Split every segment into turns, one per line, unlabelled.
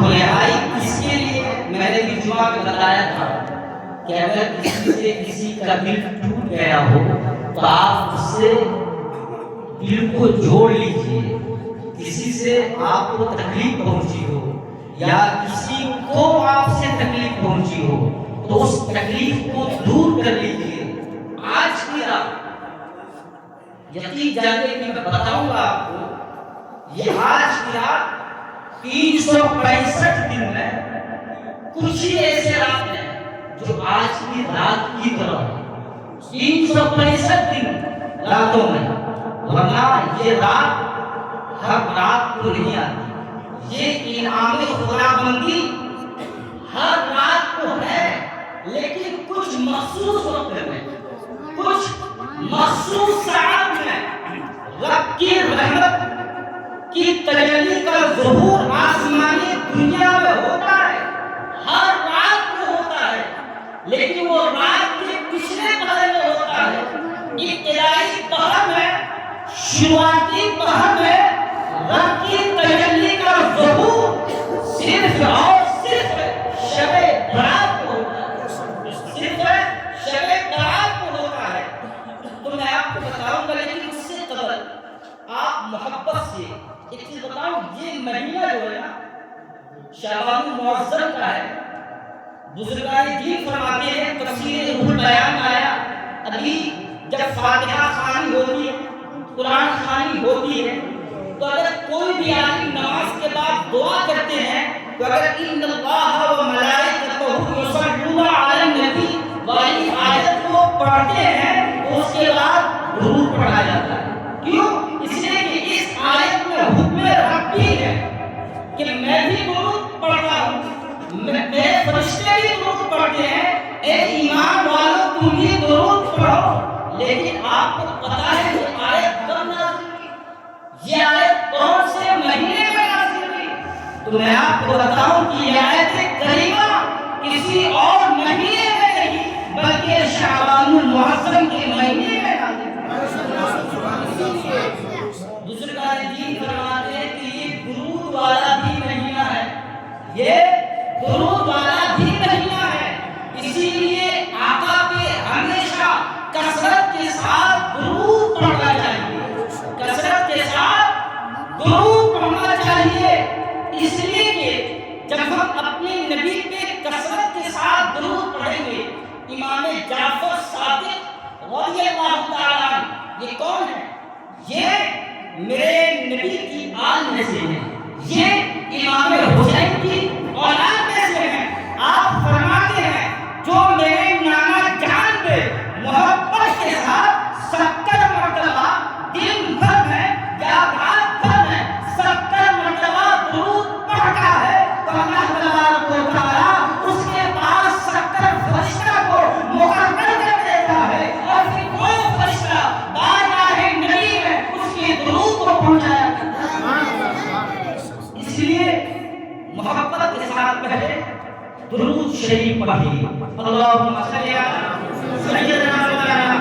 تو رہائی اس کے لیے میں نے اجماع میں بتایا تھا کہ اگر کسی سے کسی کا دل ٹوٹ گیا ہو تو آپ اس سے دل کو جوڑ لیجیے. کسی سے آپ کو تکلیف پہنچی ہو یا کسی کو آپ سے تکلیف پہنچی ہو تو اس تکلیف کو دور کر لیجیے. آج کی رات یقین جانے کہ میں بتاؤں گا آپ کو، یہ آج کی رات 365 دن میں کچھ ہی ایسے رات ہیں جو آج کی رات کی طرح 365 دن راتوں میں، ورنہ یہ رات ہر رات کو نہیں آتی. یہ انعام خدا بندی ہر رات کو ہے، لیکن کچھ مخصوص وقت میں، کچھ مخصوص ساعت میں رب کی رحمت کی تجلی کا ظہور آسمانی دنیا میں ہوتا ہے. ہر رات کو ہوتا ہے، لیکن وہ رات کے پچھلے پہر میں ہوتا ہے. ابتدائی پہر میں، شروعاتی پہر میں رب کی تجلی کا ظہور صرف اور صرف شب برات کو ہوتا ہے، صرف شب برات کو ہوتا ہے. تو میں آپ کو بتاؤں گا، لیکن اس سے قبل آپ محبت سے ایک چیز بتاؤں. یہ مہینہ جو ہے نا شعبان المعظم کا ہے. بزرگان دین فرماتے ہیں، تفسیر روح البیان میں آیا، ابھی جب فاتحہ خوانی ہوتی ہے، قرآن خوانی ہوتی ہے، تو اگر کوئی بھی آدمی نماز کے بعد دعا کرتے ہیں تو اگر ان اللہ و ملائکتہ یصلون علی النبی والی آیت کو پڑھتے ہیں تو اس کے بعد درود پڑھا جاتا ہے. کیوں؟ اس لیے کہ اس آیت میں حکم ربی ہے کہ میں بھی درود پڑھتا ہوں، میرے فرشتے بھی درود پڑھتے ہیں. اے ایمان والو تم بھی درود پڑھو. لیکن آپ کو پتا ہے یہ آیت کب نازل ہوئی؟ یہ آیت کون سے مہینے میں نازل ہوئی؟ تو میں آپ کو بتاؤں کہ یہ آیت کریمہ کسی اور مہینے میں نہیں بلکہ شعبان المعظم کے مہینے میں نازل ہوئی. بزرگان دین فرماتے ہیں کہ یہ درود والا بھی مہینہ ہے، یہ درود والا بھی مہینہ ہے. اسی لیے آقا پہ ہمیشہ کثرت کے ساتھ درود پڑھنا چاہیے، کثرت کے ساتھ درود پڑھنا چاہیے. اس لیے کہ جب ہم اپنے نبی پہ کثرت کے ساتھ درود پڑھیں گے، امام جعفر صادق رضی اللہ تعالیٰ عنہ یہ کون ہے؟ یہ میرے نبی کی آل میں سے ہیں، یہ امام حسین کی اولاد میں سے ہیں. آپ فرماتے ہیں جو میرے نانا جان پہ محبت کے ساتھ 70 مرتبہ دن بھر میں یا رات بھر میں 70 مرتبہ درود پڑھتا ہے تو اللہ تبارک و تعالیٰ اس کے پاس 70 فرشتہ کو مقرر کر دیتا ہے، اور پھر وہ فرشتہ بارگاہ نبی میں اس کے درود کو پہنچایا کرتا ہے. اس لیے محبت کے ساتھ پہلے درود شریف پڑھیے. اللہم صلی علی سیدنا مولانا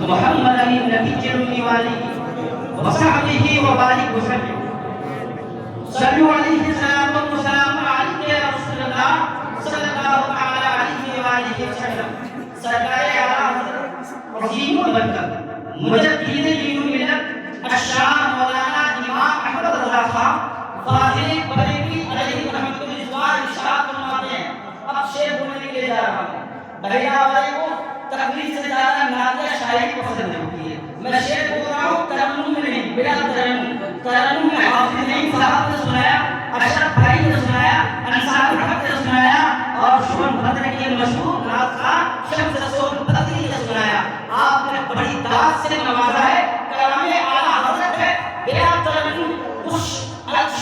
محمد النبی الامی وآلہ وصحبہ وبارک وسلم. صلو علیہ السلام و سلام علیک یا رسول اللہ صلی اللہ تعالی علیہ وآلہ وسلم. سرکار اعلیٰ حضرت عظیم البرکت مجدد دین ملت الشام مولانا امام احمد رضا خان فاضل بریلوی علیہ رحمۃ الرضوان ارشاد فرماتے ہیں. اب شعر بولنے کے لیے جا رہا ہوں. بہیرہ والے کو تقریر سے زیادہ نعتیہ شاعری پسند ہوتی ہے. میں شعر بول رہا ہوں ترنم میں نہیں، بلا ترنم. ترنم میں حافظ نعیم صاحب نے سنایا، اشرف بھائی نے سنایا، انصار الحق نے سنایا، اور شون بدر کے مشہور نعت خان شمس سون بدری نے سنایا. آپ نے بڑی داد سے نوازا ہے، کلام اعلیٰ حضرت ہے. بلا ترنم اس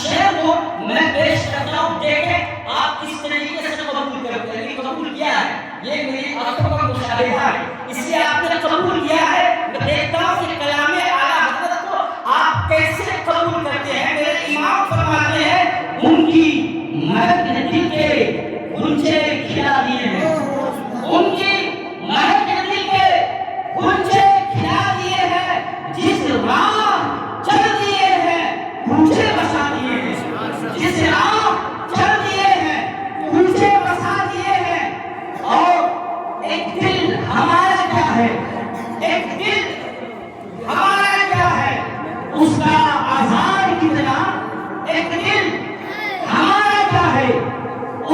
شعر کو میں پیش کرتا ہوں، دیکھیں آپ کس طریقے سے قبول کرتے ہیں. قبول کیا ہے، یہ میری آنکھوں کا مشاہدہ ہے، اس لیے آپ نے قبول کیا ہے. میں دیکھتا ہوں کہ کلام اعلیٰ حضرت کو آپ کیسے قبول کرتے ہیں. میرے امام فرماتے ہیں ان کی مہک ندی کے گنجے کھلا دیے ہیں، ان کی مہک ندی کے گنجے کھلا دیے ہیں، جس راہ چل دیے ہیں گنجے بسا دیے ہیں، جس راہ چل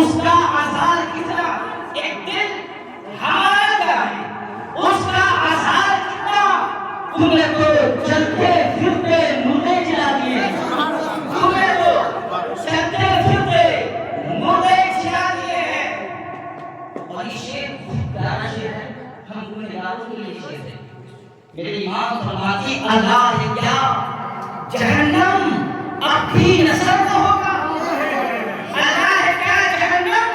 اس کا آثار کتنا ایک دن ہمارا کیا ہے، اس کا آثار کتنا تم نے تو چلتے پھرتے مردے جلا دیے، تم نے تو چلتے پھرتے مردے جلا دیے ہیں۔ اور یہ شعر پیارا شعر ہے، ہم گنہگاروں کے لیے شعر ہے۔ میرے امام فرماتی اللہ ہے کیا جہنم اب بھی نہ سرد ہوگا، اللہ ہے کیا جہنم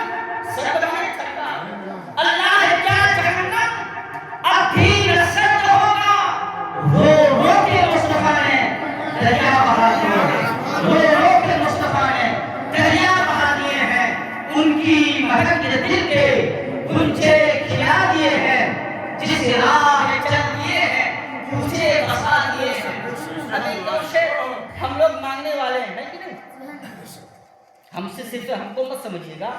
سرد نہیں کرتا، اللہ ہے کیا جہنم اب بھی نہ سرد ہوگا۔ رو رو کے مصطفیٰ نے دریا بہا دیے ہیں، رو رو کے مصطفیٰ نے دریا بہا دیے ہیں، ان کی مہک کے دل کے گنجے کھلا دیے ہیں، جس راہ چل دیے ہیں مجھے بسا دیے ہیں۔ ابھی تو سے ہم لوگ مانگنے والے ہیں کہ نہیں؟ ہم سے صرف ہم کو مت سمجھیے گا،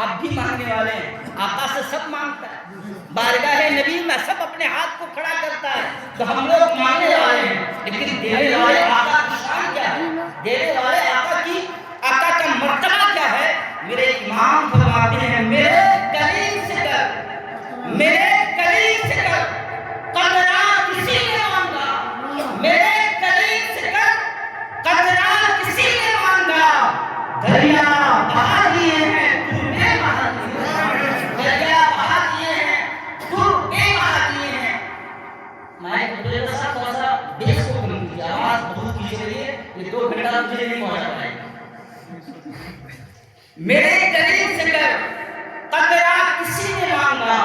آپ بھی مانگنے والے ہیں، آقا سے سب مانگتا ہے، بارگاہ نبی میں سب اپنے ہاتھ کو کھڑا کرتا ہے، تو ہم لوگ مانگنے والے ہیں، لیکن دینے والے آقا کی شان کیا ہے، دینے والے آقا کا مرتبہ کیا ہے؟ میرے امام فرماتے ہیں میرے قریب سے کر، میرے قریب سے کر قدرہ کسی نے مانگا، میرے قریب سے کر قدرہ کسی نے مانگا، دریا بہا دیے ہیں تو نے بہا دیے ہیں، دریا بہا دیے ہیں تو نے بہا دیے ہیں۔ میں مجھے صاحب تھوڑا سا بیس کو کم کیجیے، آواز بہت کیجیے رہیے، یہ 2 گھنٹہ مجھے نہیں پہنچا پائے گا۔ میرے قریب سے کر قدرہ کسی نے مانگا،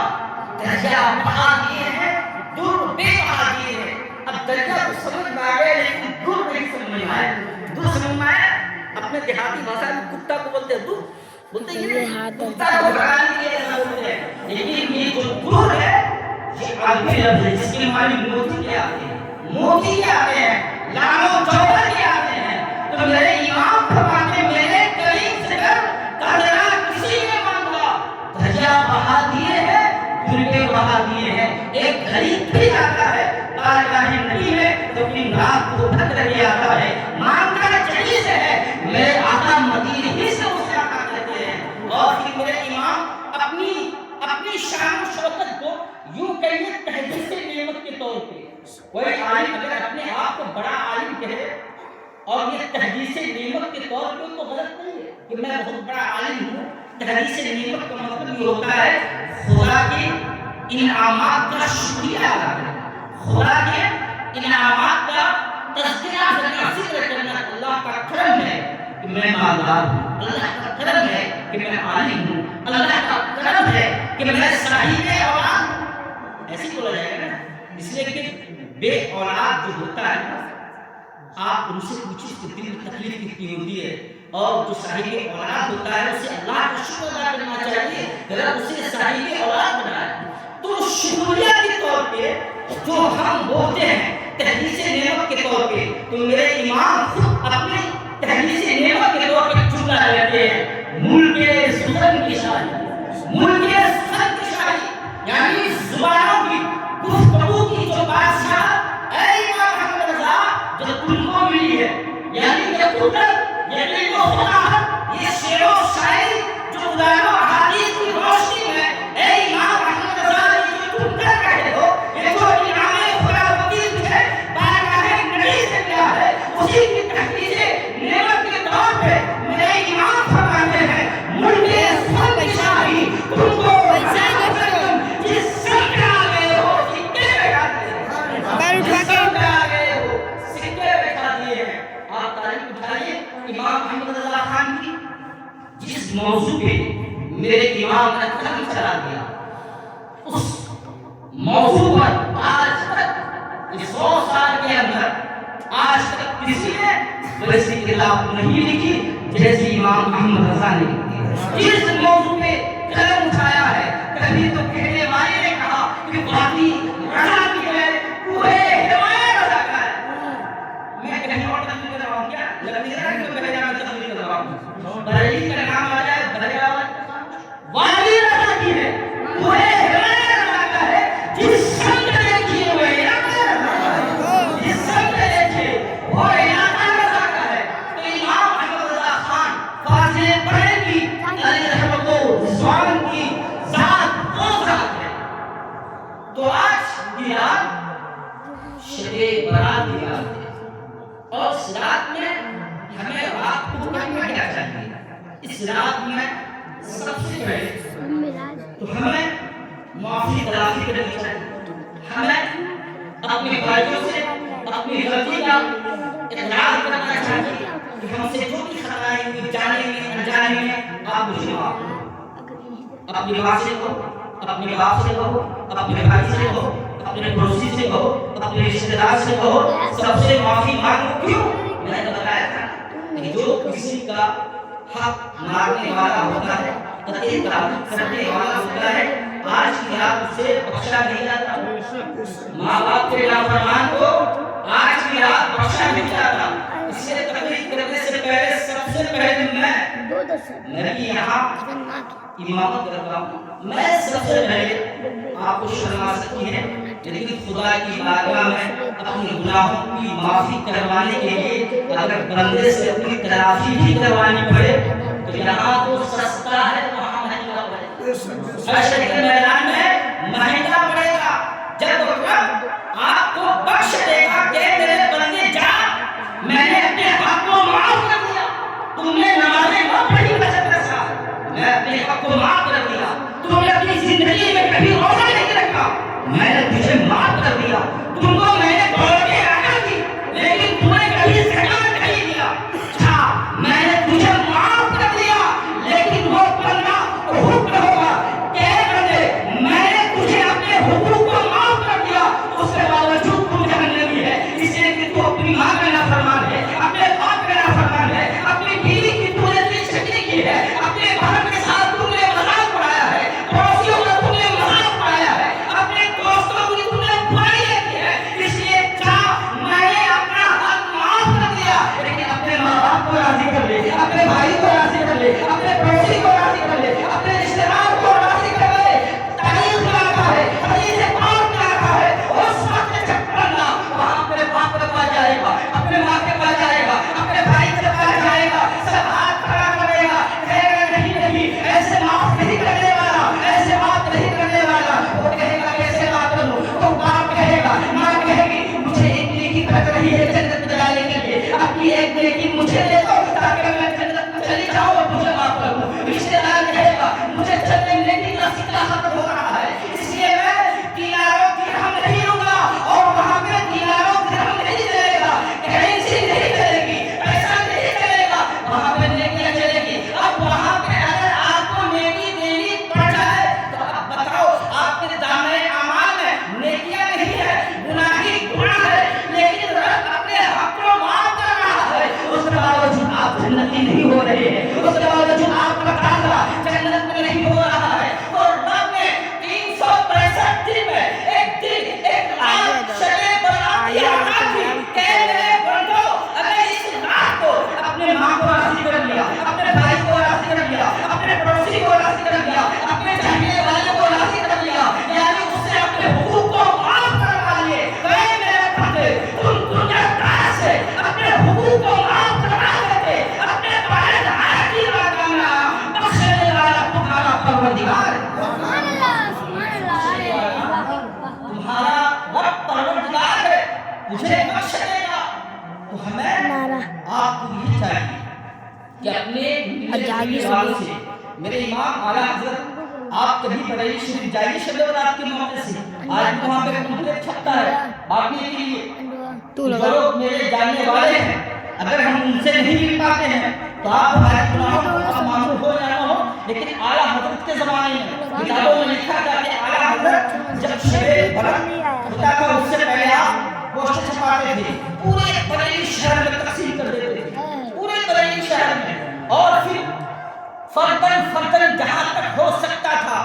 دریا بہا دیے ہیں دور بے بہا دیے ہیں۔ اب دریا تو سمجھ میں آ گئے لیکن دور نہیں سمجھ میں آئے، دور سمجھ میں آئے اپنے دیہاتی بھاشا میں کتا کو بولتے ہیں دور، بولتے ہیں کتا کو بھگانے کے لیے بولتے ہیں، لیکن یہ جو دور ہے یہ عربی لفظ ہے جس کے معنی موتی کے آتے ہیں، موتی کے آتے ہیں، لانو جوہر کے آتے ہیں۔ تو میرے امام فرماتے ہیں میرے قریب سے کر قدرہ کسی نے مانگا، دریا بہا دیے ہیں دریا بہا دیے ہیں۔ ایک غریب بھی آتا ہے بارگاہ نبی میں تو اپنی رات کو بھر کر کے آتا ہے، مانگتا جلی سے ہے، میرے آقا مدینے ہی سے اسے آقا کہتے ہیں۔ اور پھر میرے امام اپنی شان و شوکت کو یوں کہیے تحدیث نعمت کے طور پہ، کوئی عالم اگر اپنے آپ کو بڑا عالم کہے اور یہ تحدیث نعمت کے طور پہ تو غلط نہیں ہے کہ میں بہت بڑا عالم ہوں۔ تحدیث نعمت کا مطلب یہ ہوتا ہے خدا کی انعامات کا شکریہ ادا کرنا، خدا کے انعامات کا تذکرہ کرنا، ذکر کرنا۔ اللہ کا کرم ہے کہ میں مالدار ہوں، اللہ کا کرم ہے کہ میں عالم ہوں، اللہ کا کرم ہے کہ میں صاحب اولاد ہوں۔ ایسی بولا جائے گا نا، اس لیے کہ بے اولاد جو ہوتا ہے نا، آپ ان سے پوچھیں اس کے دل میں تکلیف کتنی ہوتی ہے، اور جو صاحب اولاد ہوتا ہے اسے اللہ کا شکر ادا کرنا چاہیے اگر اسے صاحب اولاد بنایا۔ تو شکریہ کے طور پہ جو ہم بولتے ہیں تحدیث نعمت کے طور پہ، تو میرے امام خود اپنے تحدیث نعمت کے طور پہ جملہ کہتے ہیں ملک سخن کی شاہی، ملک سخن کی شاہی، یعنی زبانوں کی گفتگو کی جو بادشاہ اے امام احمد رضا جو تم کو ملی ہے، یعنی یہ قدرت، یہ علم و فقاہت، یہ شعر و شاعری جو قرآن و حدیث کی روشنی میں اے امام احمد رضا یہ جو تم کر رہے ہو، یہ جو انعام خدا وکیل ہے بارگاہ نبی سے کیا ہے، اسی کی تحدیث نعمت کے طور پہ میرے امام فرماتے ہیں ملک سخن کی شاہی تم کو جس سن پہ آ گئے ہو سکے بیٹھا دیے، جس سن پہ آ گئے ہو سکے بیٹھا دیے ہیں۔ آپ تعریف اٹھائیے امام احمد رضا خان کی، جس موضوع پہ میرے امام نے قلم چلا دیا، اس موضوع پر آج تک 100 سال کے اندر آج تک کسی نے ویسی کتاب نہیں لکھی جیسی امام احمد رضا نے لکھی۔ جس موضوع پہ قلم اٹھایا ہے، کبھی تو کہنے والے نے کہا کہ باقی رضا کی ہے کوئے ہمارے رضا کا ہے۔ میں کہیں اور تقریر کر رہا ہوں کیا؟ لگنے رہا کہ میں جانا تقریر کر رہا ہوں، بریلی کا نام آ جائے بھریا والی رضا کی ہے کوئے ہمارے رضا کا ہے، جس سنگ دیکھیے وہ علاقہ رضا، جس سنگ دیکھیے وہ علاقہ رضا کا ہے۔ تو امام احمد رضا خان فاضل پڑھے گی علی رحمت اس رات میں ہمیں رات کو کرنا کیا چاہیے؟ اس رات میں سب سے پہلے تو ہمیں معافی تلافی کرنی چاہیے، ہمیں اپنی غلطیوں سے اپنی غلطی کا اقرار کرنا چاہیے کہ ہم سے جو بھی خطائیں ہوئی جانے میں انجانے میں آپ مجھے معاف کریں۔ اپنی ماں سے کہو، اپنے باپ سے کہو، اپنے بھائی سے کہو، اپنے پڑوسی سے کہو، اپنے رشتے دار سے کہو، سب سے معافی مانگو۔ کیوں؟ میں نے بتایا تھا کہ جو کسی کا حق مارنے والا ہوتا ہے، قطعی تعلق کرنے والا ہوتا ہے، آج کی رات اسے بخشا نہیں جاتا۔ ماں باپ کے نافرمان کو آج کی رات بخشا نہیں جاتا۔ اس سے تقریر کرنے سے پہلے سب سے پہلے میں بھی یہاں امامت کرتا ہوں، میں سب سے پہلے آپ کو شرما سکتی ہے، لیکن خدا کی بارگاہ میں اپنے گناہوں کی معافی کروانے کے لیے اگر بندے سے اپنی تلافی بھی کروانی پڑے تو یہاں تو سستا ہے، وہاں مہنگا پڑے گا۔ حشر کے میدان میں مہنگا پڑے گا۔ جب رب آپ کو بخش دے گا کہ میرے بندے جا، میں نے اپنے حق کو معاف کر دیا، تم نے نمازیں نہ پڑھی بچت کے ساتھ، میں اپنے حق کو معاف کر دیا، تم نے اپنی زندگی میں کبھی روزہ نہیں رکھا، میں نے تجھے معاف کر دیا، تم کو میں نے دوڑ کے آنا دی لیکن تم نے کبھی زکات نہیں دیا، اچھا میں نے تجھے معاف کر دیا لیکن وہ بندہ حکم ہوگا کہ بندے میں نے تجھے اپنے حقوق کو معاف کر دیا، اس کے باوجود تم جہنمی ہے، اس لیے کہ تو اپنی ماں کا نافرمان ہے، اپنے باپ کا نافرمان ہے، اپنی بیوی کی تو نے دلچسپی کی ہے، اپنے بہن کے ساتھ تم نے مذاق اڑایا ہے، پڑوسیوں کا تم نے مذاق اڑایا ہے، اپنے دوستوں کی تم نے برائی کی ہے، اس لیے چاہ میں نے اپنا حق معاف کر دیا لیکن اپنے ماں باپ کو راضی کر لے، اپنے بھائی کو راضی کر لے، اپنے پڑوسی کو راضی کر لے، اپنے رشتے دار کو راضی کر لے۔ تاریخ میں آتا ہے، حدیث پاک میں آتا ہے، اس وقت جب بندہ وہاں اپنے باپ کے پاس جائے گا، اپنے ماں کے پاس جائے گا، اپنے بھائی کے پاس جائے گا، سب ہاتھ کھڑا کرے گا، کہے گا نہیں نہیں ایسے معاف نہیں کرنے والا، ایسے معاف نہیں کرنے والا۔ وہ کہے گا کیسے معاف کروں؟ تو باپ کہے گا، ماں کہے گی مجھے ایک نیکی کٹ رہی ہے جنت میں جانے کے لیے، اپنی ایک نیکی مجھے دے دو تاکہ میں جنت میں چلی جاؤں اور تجھے معاف کر دوں۔ رشتے دار کہے گا مجھے چلنے نیکی کا سکہ ختم ہو رہا ہے، اس لیے میں دیناروں درہم نہیں لوں گا اور وہاں پہ دیناروں درہم نہیں چلے گا، کرنسی نہیں چلے گی، پیسہ نہیں چلے گا، وہاں پہ نیکیاں چلے گی۔ اب وہاں پہ اگر آپ کو نیکی دینی پڑ جائے تو اب بتاؤ آپ کے دامن اعمال میں نیکیاں نہیں ہے، گناہ ہی گناہ ہے، لیکن رب اپنے حق کو معاف کر رہا ہے، اس کے باوجود آپ جنتی نہیں ہو رہے ہیں، اس کے باوجود آپ کا داخلہ جنت میں نہیں ہو رہا ہے۔ اور رب نے 365 دن میں ایک دن ایک رات شب برات کی رات تھی کہ میرے بندو اگر اس رات کو اپنے ماں کو راضی کر لیا، اپنے بھائی کو راضی کر لیا، اپنے پڑوسی کو راضی کر لیا، اپنے چاہنے والے کو راضی کر لیا، یعنی اس سے اپنے حقوق کو معاف کروا لیے، اے میرے بندے تم دنیا دار سے اپنے حقوق کو معاف کروا لیتے، اپنے بہن بھائی کی بارگاہ میں بخشنے والا تمہارا پروردگار تمہارا رب پروردگار ہے، مجھے بخش دے گا۔ تو ہمیں آپ کو یہ چاہیے کہ اپنے زبان سے میرے امام اعلیٰ حضرت آپ کبھی بریلی شریف جائیے شب برات کے موقع سے، آج وہاں پہ کمپلیٹ چھپتا ہے باقی کے لیے جو لوگ میرے جاننے والے ہیں اگر ہم ان سے نہیں مل پاتے ہیں تو آپ ہمارے گناہوں کا معمول ہو یا نہ ہو، لیکن اعلیٰ حضرت کے زمانے میں کتابوں میں لکھا تھا کہ اعلیٰ حضرت جب شب برات ہوتا تھا اس سے پہلے آپ پوسٹر چھپاتے تھے، پورے بریلی شہر میں تقسیم کر دیتے تھے، پورے بریلی شہر میں، اور پھر فردن جہاں تک ہو سکتا تھا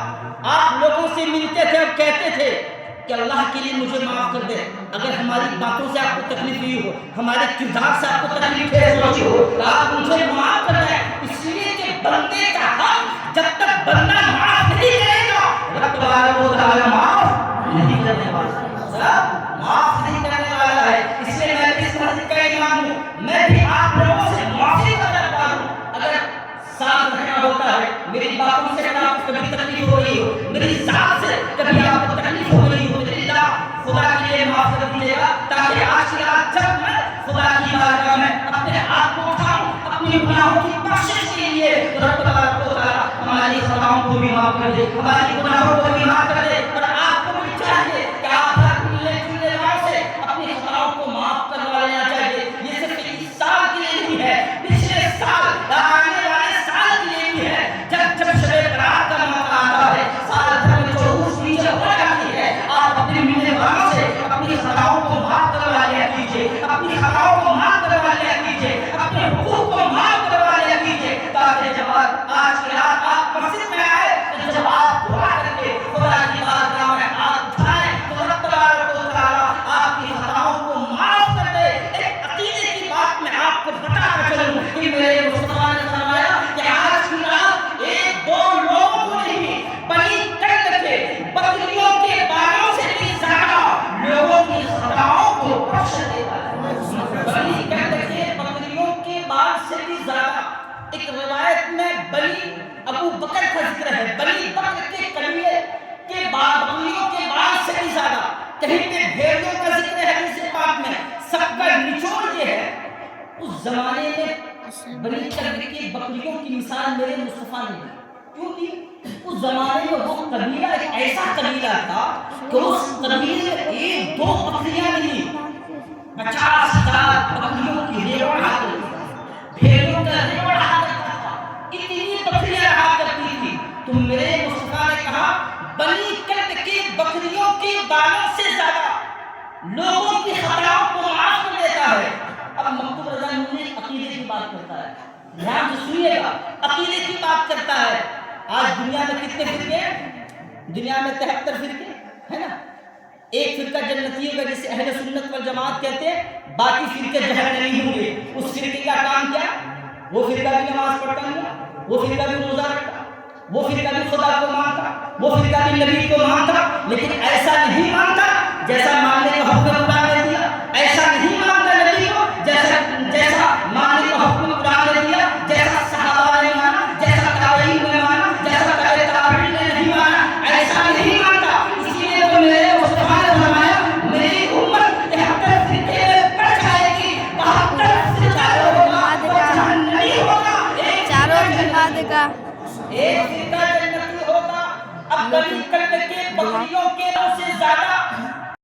آپ لوگوں سے ملتے تھے اور کہتے تھے کہ اللہ کے لیے مجھے معاف کر دے، اگر ہماری باتوں سے آپ کو تکلیف ہوئی ہو، ہمارے کردار سے آپ کو تکلیف ہوئی ہو تو آپ مجھے معاف کر دیں، اس لیے کہ بندے کا حق جب تک بندہ معاف نہیں کرے گا رب تبارک و تعالی معاف نہیں کرنے والا، معاف نہیں کرنے والا ہے۔ اس لیے میں اس مسجد کا امام ہوں، میں بھی آپ لوگوں سے معافی کرتا ہوں، اگر ساتھ رہنا ہوتا ہے میری باتوں سے اگر آپ کو کبھی تکلیف ہو رہی ہو، میری ذات سے کبھی آپ کو تکلیف ہو رہی ہو، میری اللہ خدا کے لیے معاف کر دیجیے گا تاکہ آج کی رات جب میں خدا کی بارگاہ میں بھی معاف کر دے، ہماری گناہوں کو بھی معاف کر دے۔ اور آپ کو بھی چاہیے کہ آپ ہر ملنے جلنے والوں سے اپنی خطاؤں کو معاف کروا لینا چاہیے۔ یہ صرف اس سال کے لیے نہیں ہے، پچھلے سال، آنے والے سال کے لیے بھی ہے۔ جب شب برات کا موقع آتا ہے، سال بھر میں جو روز نیچے ہو جاتی ہے، آپ اپنے ملنے والوں سے اپنی خطاؤں کو معاف کروا لیا کیجیے، اپنی خطاؤں کو معاف کروا لیا کیجیے، اپنے حقوق کو معاف کروا لیا کیجیے، تاکہ جب آج کی رات آپ مسجد میں آئے تو جب آپ دعا کر کے خدا کی بارگاہ میں ہاتھ اٹھائیں تو رب تبارک و تعالیٰ آپ کی خطاؤں کو معاف کر دے۔ ایک عقیدے کی بات میں آپ کو بتا کر چلوں کہ میرے مصطفیٰ نے فرمایا کہ آج کی رات ایک دو لوگوں کو نہیں، بنی کرد کے بکریوں کے بالوں سے بھی زیادہ لوگوں کی خطاؤں کو بخش دیتا ہے۔ بنی کرد کے بکریوں کے بال سے بھی زیادہ، ایک روایت میں بنی ابو بکر کا ذکر ہے، بنی بکر کے قبیلے کے بکریوں کے بال سے بھی زیادہ، کہیں پہ بھیڑوں کا ذکر ہے حدیث پاک میں۔ سب کا نچوڑ یہ ہے، اس زمانے میں بنی کرد کی بکریوں کی مثال میرے مصطفیٰ نے دی، کیونکہ اس زمانے میں وہ قبیلہ ایک ایسا قبیلہ تھا کہ اس قبیلے میں ایک دو بکریاں نہیں، 50,000 بکریوں کی ریوڑ حاصل تھی، بھیڑوں کا ریوڑ حاصل تھا، اتنی بکریاں رہا کرتی تھی۔ تو میرے مصطفیٰ نے کہا بنی کرد کی بکریوں کے بالوں سے زیادہ لوگوں کی خطاؤں کو معاف کر دیتا ہے۔ اب مکتوب رضا نونی عقیدے کی بات کرتا ہے، دھیان سے سنیے گا، عقیدے کی بات کرتا ہے۔ آج دنیا میں کتنے فرقے ہیں؟ دنیا میں 73 فرقے ہے نا۔ ایک فرقہ جنتی ہوگا جسے اہل سنت والجماعت کہتے ہیں، باقی فرقے جہنمی ہوں گے۔ اس فرقے کا کام کیا؟ وہ فرقہ بھی نماز پڑھتا نہیں، وہ فرقہ بھی روزہ رکھتا، وہ فرقہ بھی خدا کو مانتا، وہ فرقہ بھی نبی کو مانتا، لیکن ایسا نہیں مانتا جیسا ماننے کا حکم خدا نے دیا، ایسا نہیں مانتا نبی کو جیسا ماننے کا حکم خدا نے دیا، جیسا صحابہ نے مانا، جیسا تابعین نے مانا، جیسا تابعین نے نہیں مانا، ایسا نہیں مانتا۔ اس لیے تو میرے مصطفیٰ نے فرمایا میری امت 73 فرقے میں پڑ جائے گی، 72 سے چاروں ہوگا، جہنمی ہوگا، چاروں جہاد کا ایک فرقہ جنتی ہوگا۔ اب بنی کرد کے بکریوں کے سے زیادہ